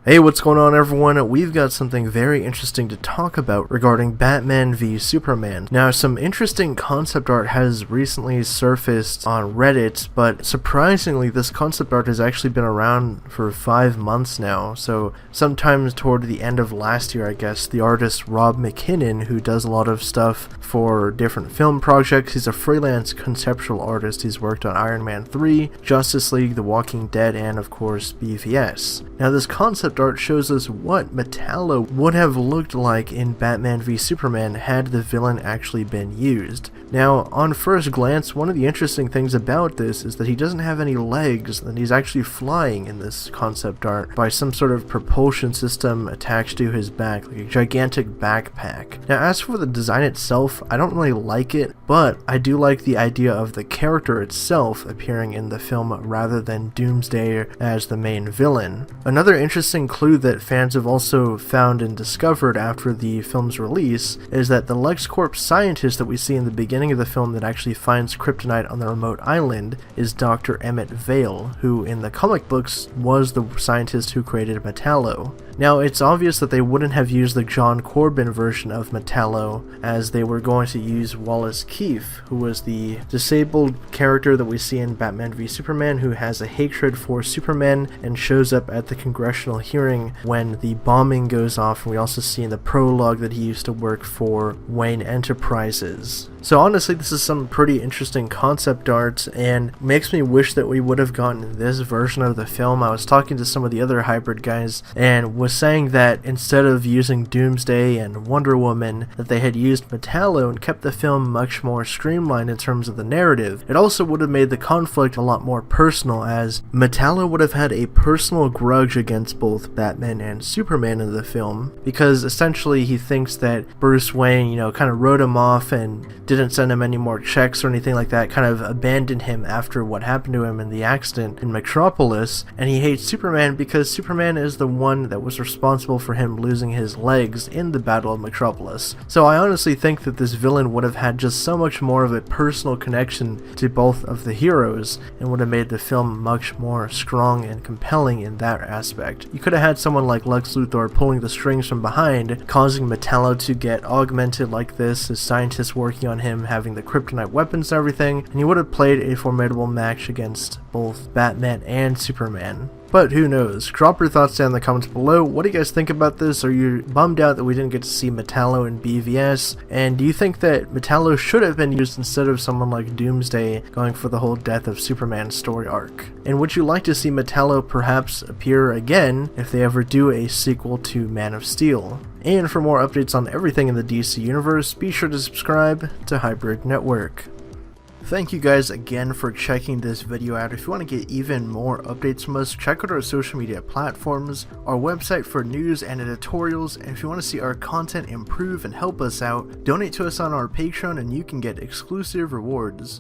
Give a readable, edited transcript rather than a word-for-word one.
Hey, what's going on everyone? We've got something very interesting to talk about regarding Batman v Superman. Now, some interesting concept art has recently surfaced on Reddit, but surprisingly this concept art has actually been around for 5 months now. So sometimes toward the end of last year, I guess, the artist Rob McKinnon, who does a lot of stuff for different film projects, he's a freelance conceptual artist. He's worked on Iron Man 3, Justice League, The Walking Dead, and of course BVS. Now this concept art shows us what Metallo would have looked like in Batman v Superman had the villain actually been used. Now, on first glance, one of the interesting things about this is that he doesn't have any legs, and he's actually flying in this concept art by some sort of propulsion system attached to his back, like a gigantic backpack. Now, as for the design itself, I don't really like it, but I do like the idea of the character itself appearing in the film rather than Doomsday as the main villain. Another interesting clue that fans have also found and discovered after the film's release is that the LexCorp scientist that we see in the beginning of the film that actually finds kryptonite on the remote island is Dr. Emmett Vale, who in the comic books was the scientist who created Metallo. Now, it's obvious that they wouldn't have used the John Corbin version of Metallo, as they were going to use Wallace Keef, who was the disabled character that we see in Batman v Superman, who has a hatred for Superman and shows up at the congressional hearing when the bombing goes off, and we also see in the prologue that he used to work for Wayne Enterprises. So honestly, this is some pretty interesting concept art, and makes me wish that we would have gotten this version of the film. I was talking to some of the other hybrid guys, and was saying that instead of using Doomsday and Wonder Woman, that they had used Metallo and kept the film much more streamlined in terms of the narrative. It also would have made the conflict a lot more personal, as Metallo would have had a personal grudge against both Batman and Superman in the film, because essentially he thinks that Bruce Wayne, kind of wrote him off and didn't send him any more checks or anything like that, kind of abandoned him after what happened to him in the accident in Metropolis, and he hates Superman because Superman is the one that was responsible for him losing his legs in the Battle of Metropolis. So I honestly think that this villain would have had just so much more of a personal connection to both of the heroes, and would have made the film much more strong and compelling in that aspect. You could have had someone like Lex Luthor pulling the strings from behind, causing Metallo to get augmented like this, his scientists working on him having the kryptonite weapons and everything, and he would have played a formidable match against both Batman and Superman. But who knows? Drop your thoughts down in the comments below. What do you guys think about this? Are you bummed out that we didn't get to see Metallo in BVS? And do you think that Metallo should have been used instead of someone like Doomsday going for the whole death of Superman story arc? And would you like to see Metallo perhaps appear again if they ever do a sequel to Man of Steel? And for more updates on everything in the DC universe, be sure to subscribe to Hybrid Network. Thank you guys again for checking this video out. If you want to get even more updates from us, check out our social media platforms, our website for news and editorials, and if you want to see our content improve and help us out, donate to us on our Patreon and you can get exclusive rewards.